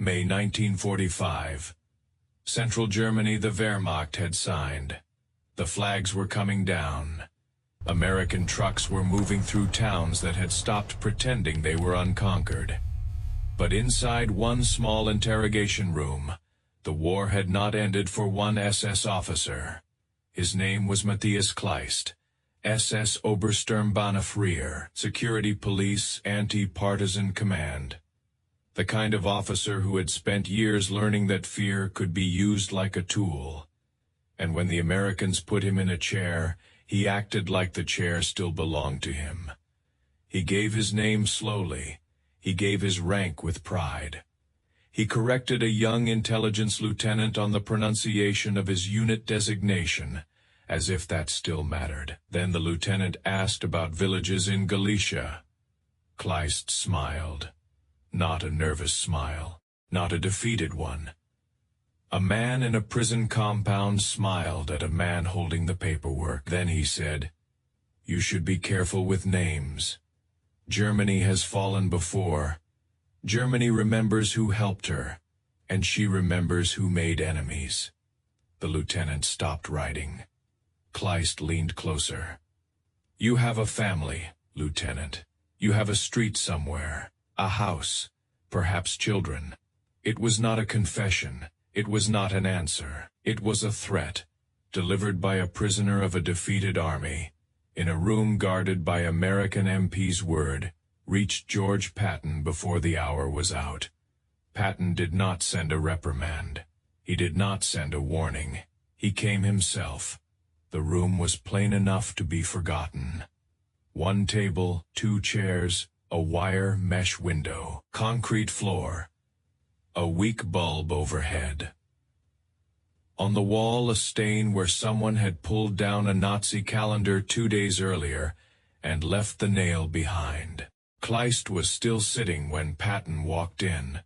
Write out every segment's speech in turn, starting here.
May 1945. Central Germany, the Wehrmacht had signed. The flags were coming down. American trucks were moving through towns that had stopped pretending they were unconquered. But inside one small interrogation room, the war had not ended for one SS officer. His name was Matthias Kleist, SS Obersturmbannführer, Security Police, Anti-Partisan Command. The kind of officer who had spent years learning that fear could be used like a tool. And when the Americans put him in a chair, he acted like the chair still belonged to him. He gave his name slowly. He gave his rank with pride. He corrected a young intelligence lieutenant on the pronunciation of his unit designation, as if that still mattered. Then the lieutenant asked about villages in Galicia. Kleist smiled. Not a nervous smile, not a defeated one. A man in a prison compound smiled at a man holding the paperwork. Then he said, "You should be careful with names. Germany has fallen before. Germany remembers who helped her, and she remembers who made enemies." The lieutenant stopped writing. Kleist leaned closer. "You have a family, Lieutenant. You have a street somewhere, a house, perhaps children." It was not a confession. It was not an answer. It was a threat, delivered by a prisoner of a defeated army, in a room guarded by American MP's word, reached George Patton before the hour was out. Patton did not send a reprimand. He did not send a warning. He came himself. The room was plain enough to be forgotten. One table, 2 chairs, a wire mesh window, concrete floor, a weak bulb overhead. On the wall, a stain where someone had pulled down a Nazi calendar 2 days earlier and left the nail behind. Kleist was still sitting when Patton walked in.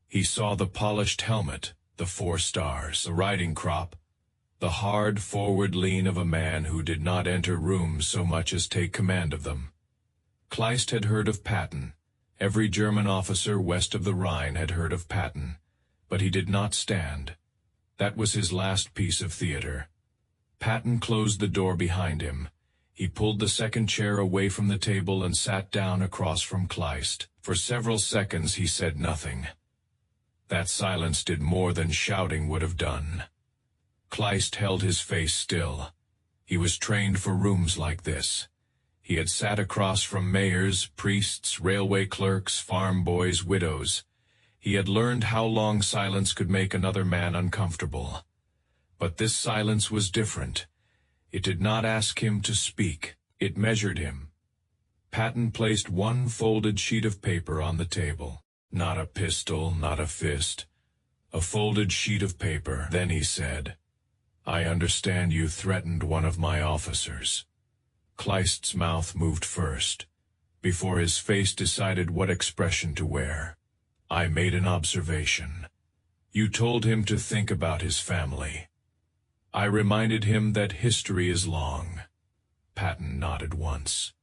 He saw the polished helmet, the 4 stars, the riding crop, the hard forward lean of a man who did not enter rooms so much as take command of them. Kleist had heard of Patton. Every German officer west of the Rhine had heard of Patton, but he did not stand. That was his last piece of theater. Patton closed the door behind him. He pulled the second chair away from the table and sat down across from Kleist. For several seconds he said nothing. That silence did more than shouting would have done. Kleist held his face still. He was trained for rooms like this. He had sat across from mayors, priests, railway clerks, farm boys, widows. He had learned how long silence could make another man uncomfortable. But this silence was different. It did not ask him to speak. It measured him. Patton placed one folded sheet of paper on the table. Not a pistol, not a fist. A folded sheet of paper. Then he said, "I understand you threatened one of my officers." Kleist's mouth moved first, before his face decided what expression to wear. "I made an observation. You told him to think about his family. I reminded him that history is long." Patton nodded once.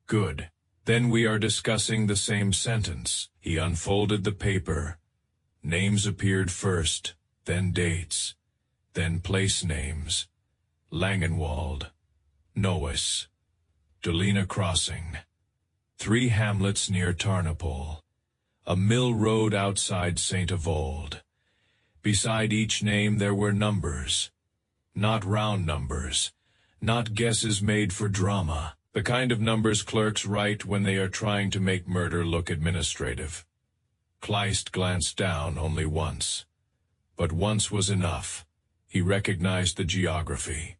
"Good. Then we are discussing the same sentence." He unfolded the paper. Names appeared first, then dates, then place names. Langenwald, Neuss, Dolina Crossing, 3 hamlets near Tarnopol, a mill road outside St. Avold. Beside each name there were numbers. Not round numbers, not guesses made for drama, the kind of numbers clerks write when they are trying to make murder look administrative. Kleist glanced down only once, but once was enough. He recognized the geography.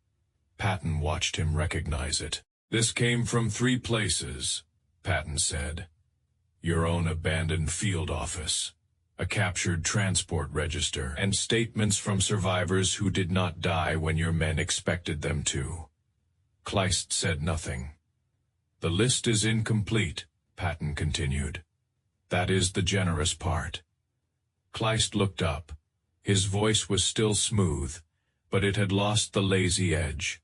Patton watched him recognize it. "This came from 3 places," Patton said. "Your own abandoned field office, a captured transport register, and statements from survivors who did not die when your men expected them to." Kleist said nothing. "The list is incomplete," Patton continued. "That is the generous part." Kleist looked up. His voice was still smooth, but it had lost the lazy edge.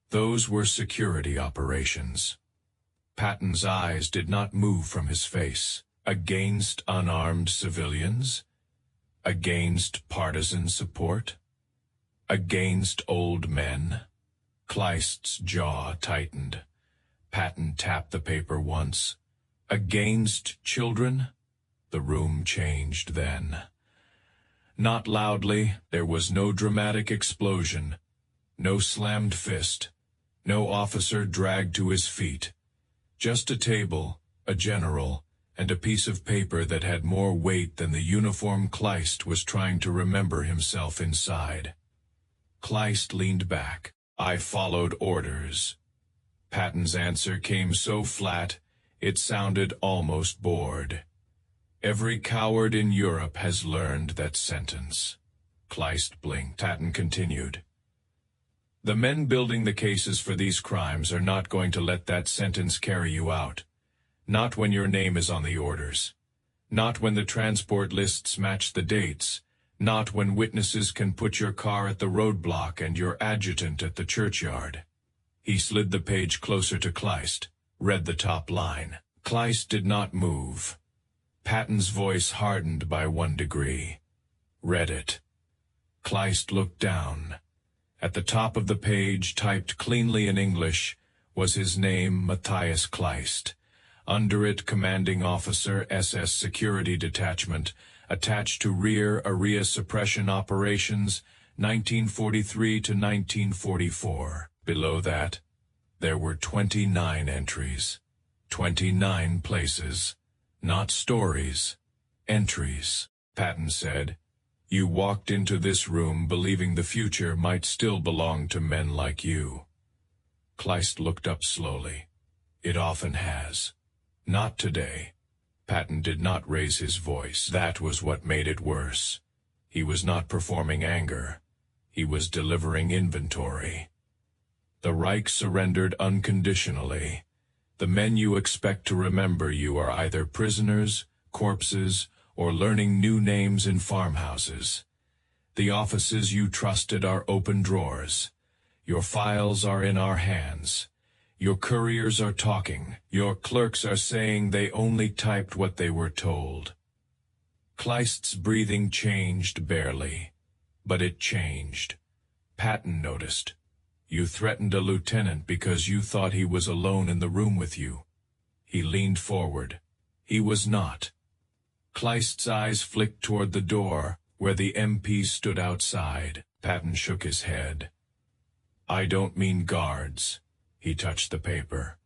Those were security operations. Patton's eyes did not move from his face. "Against unarmed civilians? Against partisan support? Against old men? Kleist's jaw tightened. Patton tapped the paper once. Against children? The room changed then. Not loudly, there was no dramatic explosion, no slammed fist, no officer dragged to his feet. Just a table, a general, and a piece of paper that had more weight than the uniform Kleist was trying to remember himself inside. Kleist leaned back. I followed orders. Patton's answer came so flat, it sounded almost bored. Every coward in Europe has learned that sentence. Kleist blinked. Patton continued. The men building the cases for these crimes are not going to let that sentence carry you out. Not when your name is on the orders. Not when the transport lists match the dates. Not when witnesses can put your car at the roadblock and your adjutant at the churchyard. He slid the page closer to Kleist, read the top line. Kleist did not move. Patton's voice hardened by 1 degree. Read it. Kleist looked down. At the top of the page, typed cleanly in English, was his name, Matthias Kleist. Under it, Commanding Officer, SS Security Detachment, attached to Rear Area Suppression Operations, 1943 to 1944. Below that, there were 29 entries. 29 places. Not stories. Entries. Patton said, You walked into this room believing the future might still belong to men like you. Kleist looked up slowly. It often has. Not today. Patton did not raise his voice. That was what made it worse. He was not performing anger. He was delivering inventory. The Reich surrendered unconditionally. The men you expect to remember you are either prisoners, corpses, or learning new names in farmhouses. The offices you trusted are open drawers. Your files are in our hands. Your couriers are talking. Your clerks are saying they only typed what they were told. Kleist's breathing changed barely, but it changed. Patton noticed. You threatened a lieutenant because you thought he was alone in the room with you. He leaned forward. He was not. Kleist's eyes flicked toward the door, where the MP stood outside. Patton shook his head. I don't mean guards. He touched the paper.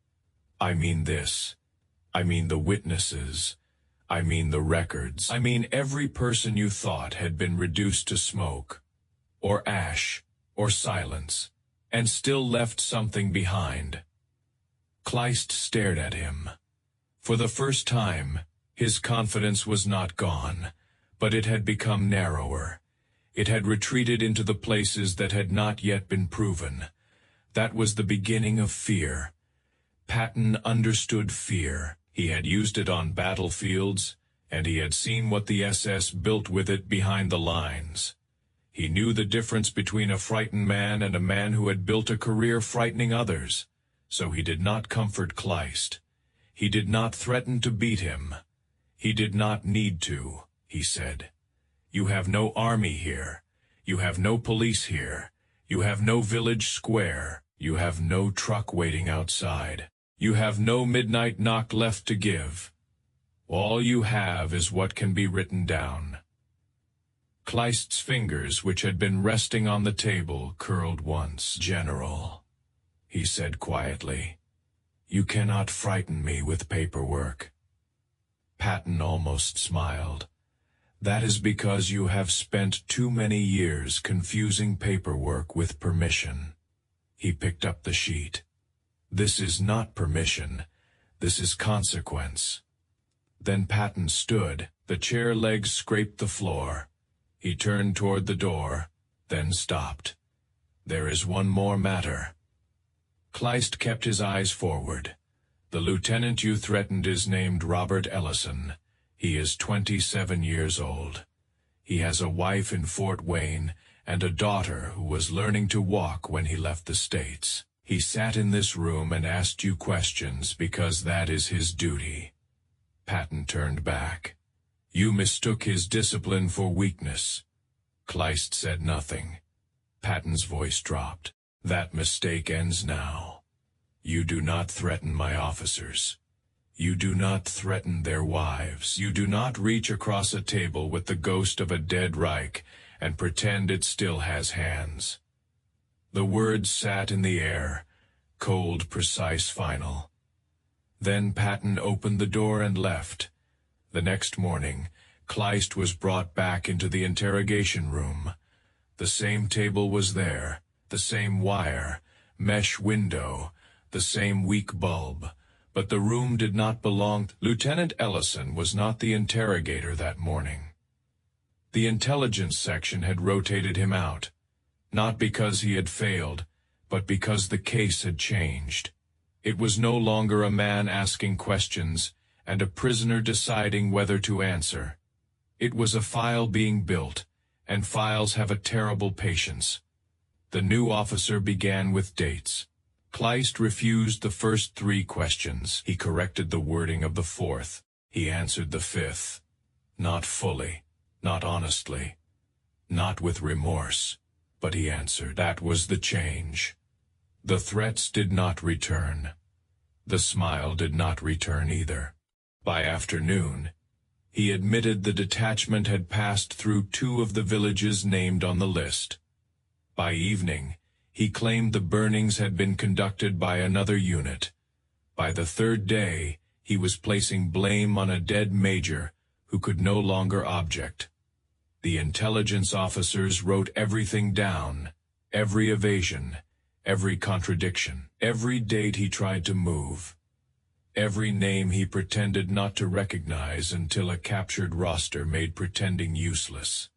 I mean this. I mean the witnesses. I mean the records. I mean every person you thought had been reduced to smoke, or ash, or silence, and still left something behind. Kleist stared at him. For the first time, his confidence was not gone, but it had become narrower. It had retreated into the places that had not yet been proven. That was the beginning of fear. Patton understood fear. He had used it on battlefields, and he had seen what the SS built with it behind the lines. He knew the difference between a frightened man and a man who had built a career frightening others, so he did not comfort Kleist. He did not threaten to beat him. He did not need to, he said. You have no army here. You have no police here. You have no village square. You have no truck waiting outside. You have no midnight knock left to give. All you have is what can be written down. Kleist's fingers, which had been resting on the table, curled once. General, he said quietly, you cannot frighten me with paperwork. Patton almost smiled. That is because you have spent too many years confusing paperwork with permission. He picked up the sheet. This is not permission. This is consequence. Then Patton stood. The chair legs scraped the floor. He turned toward the door, then stopped. There is one more matter. Kleist kept his eyes forward. The lieutenant you threatened is named Robert Ellison. He is 27 years old. He has a wife in Fort Wayne and a daughter who was learning to walk when he left the States. He sat in this room and asked you questions because that is his duty. Patton turned back. You mistook his discipline for weakness. Kleist said nothing. Patton's voice dropped. That mistake ends now. You do not threaten my officers. You do not threaten their wives. You do not reach across a table with the ghost of a dead Reich and pretend it still has hands. The words sat in the air, cold, precise, final. Then Patton opened the door and left. The next morning, Kleist was brought back into the interrogation room. The same table was there, the same wire, mesh window, the same weak bulb, but the room did not belong. Lieutenant Ellison was not the interrogator that morning. The intelligence section had rotated him out, not because he had failed, but because the case had changed. It was no longer a man asking questions and a prisoner deciding whether to answer. It was a file being built, and files have a terrible patience. The new officer began with dates. Kleist refused the first 3 questions. He corrected the wording of the 4th. He answered the 5th. Not fully, not honestly, not with remorse, but he answered. That was the change. The threats did not return. The smile did not return either. By afternoon, he admitted the detachment had passed through 2 of the villages named on the list. By evening, he claimed the burnings had been conducted by another unit. By the 3rd day, he was placing blame on a dead major who could no longer object. The intelligence officers wrote everything down, every evasion, every contradiction, every date he tried to move, every name he pretended not to recognize until a captured roster made pretending useless.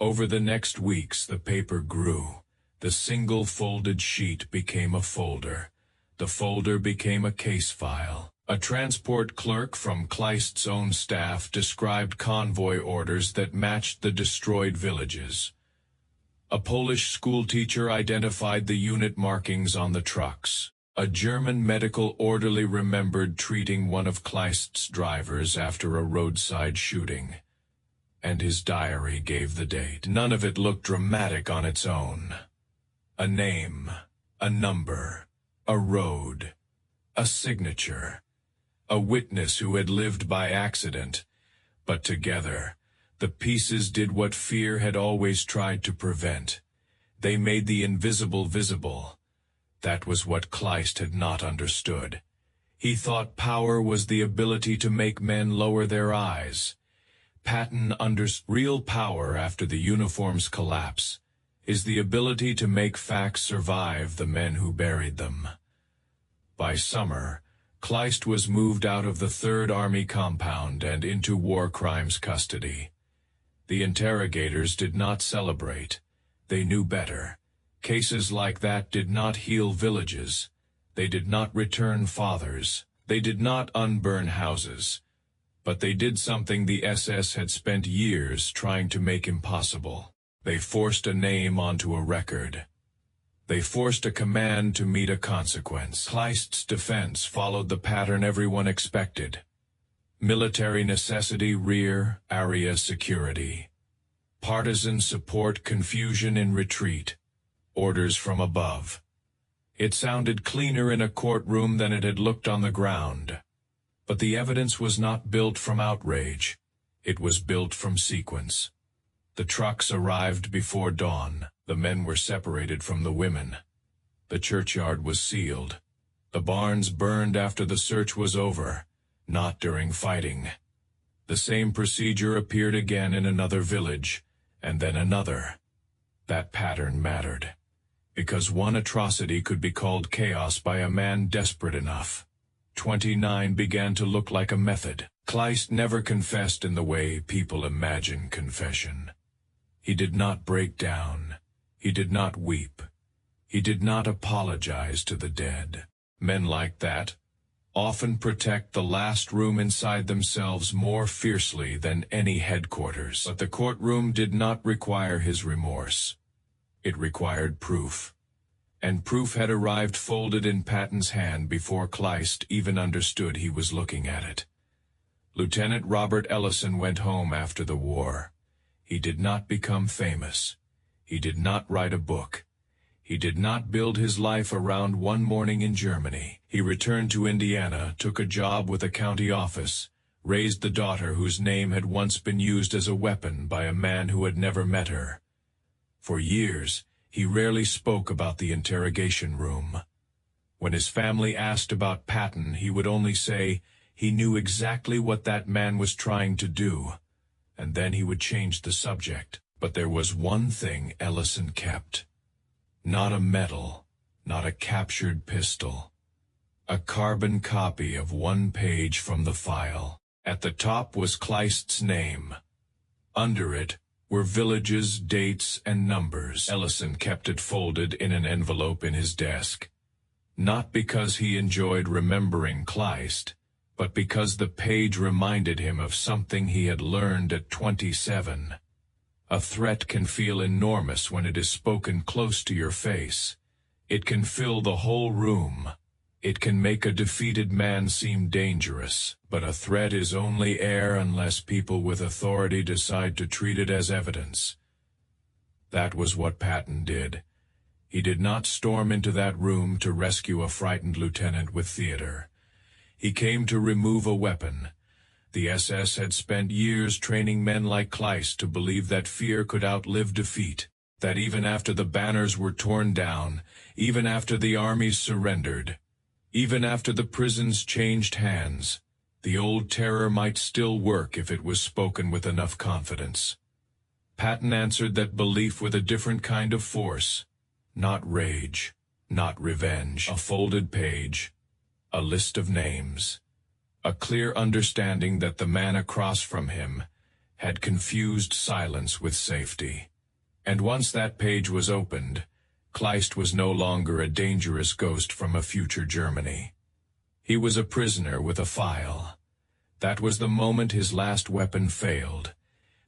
Over the next weeks the paper grew. The single folded sheet became a folder. The folder became a case file. A transport clerk from Kleist's own staff described convoy orders that matched the destroyed villages. A Polish schoolteacher identified the unit markings on the trucks. A German medical orderly remembered treating one of Kleist's drivers after a roadside shooting. And his diary gave the date. None of it looked dramatic on its own. A name, a number, a road, a signature, a witness who had lived by accident, but together, the pieces did what fear had always tried to prevent. They made the invisible visible. That was what Kleist had not understood. He thought power was the ability to make men lower their eyes. Patton understood real power after the uniform's collapse is the ability to make facts survive the men who buried them. By summer, Kleist was moved out of the 3rd Army compound and into war crimes custody. The interrogators did not celebrate. They knew better. Cases like that did not heal villages. They did not return fathers. They did not unburn houses. But they did something the SS had spent years trying to make impossible. They forced a name onto a record. They forced a command to meet a consequence. Kleist's defense followed the pattern everyone expected. Military necessity, rear, area security. Partisan support, confusion in retreat. Orders from above. It sounded cleaner in a courtroom than it had looked on the ground. But the evidence was not built from outrage. It was built from sequence. The trucks arrived before dawn. The men were separated from the women. The churchyard was sealed. The barns burned after the search was over, not during fighting. The same procedure appeared again in another village, and then another. That pattern mattered, because one atrocity could be called chaos by a man desperate enough. 29 began to look like a method. Kleist never confessed in the way people imagine confession. He did not break down. He did not weep. He did not apologize to the dead. Men like that often protect the last room inside themselves more fiercely than any headquarters. But the courtroom did not require his remorse. It required proof. And proof had arrived folded in Patton's hand before Kleist even understood he was looking at it. Lieutenant Robert Ellison went home after the war. He did not become famous. He did not write a book. He did not build his life around one morning in Germany. He returned to Indiana, took a job with a county office, raised the daughter whose name had once been used as a weapon by a man who had never met her. For years, he rarely spoke about the interrogation room. When his family asked about Patton, he would only say he knew exactly what that man was trying to do, and then he would change the subject. But there was one thing Ellison kept. Not a medal, not a captured pistol. A carbon copy of one page from the file. At the top was Kleist's name. Under it were villages, dates, and numbers. Ellison kept it folded in an envelope in his desk. Not because he enjoyed remembering Kleist, but because the page reminded him of something he had learned at 27. A threat can feel enormous when it is spoken close to your face. It can fill the whole room. It can make a defeated man seem dangerous, but a threat is only air unless people with authority decide to treat it as evidence. That was what Patton did. He did not storm into that room to rescue a frightened lieutenant with theater. He came to remove a weapon. The SS had spent years training men like Kleist to believe that fear could outlive defeat, that even after the banners were torn down, even after the armies surrendered, even after the prisons changed hands, the old terror might still work if it was spoken with enough confidence. Patton answered that belief with a different kind of force. Not rage, not revenge. A folded page, a list of names, a clear understanding that the man across from him had confused silence with safety. And once that page was opened, Kleist was no longer a dangerous ghost from a future Germany. He was a prisoner with a file. That was the moment his last weapon failed.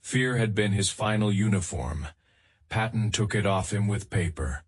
Fear had been his final uniform. Patton took it off him with paper.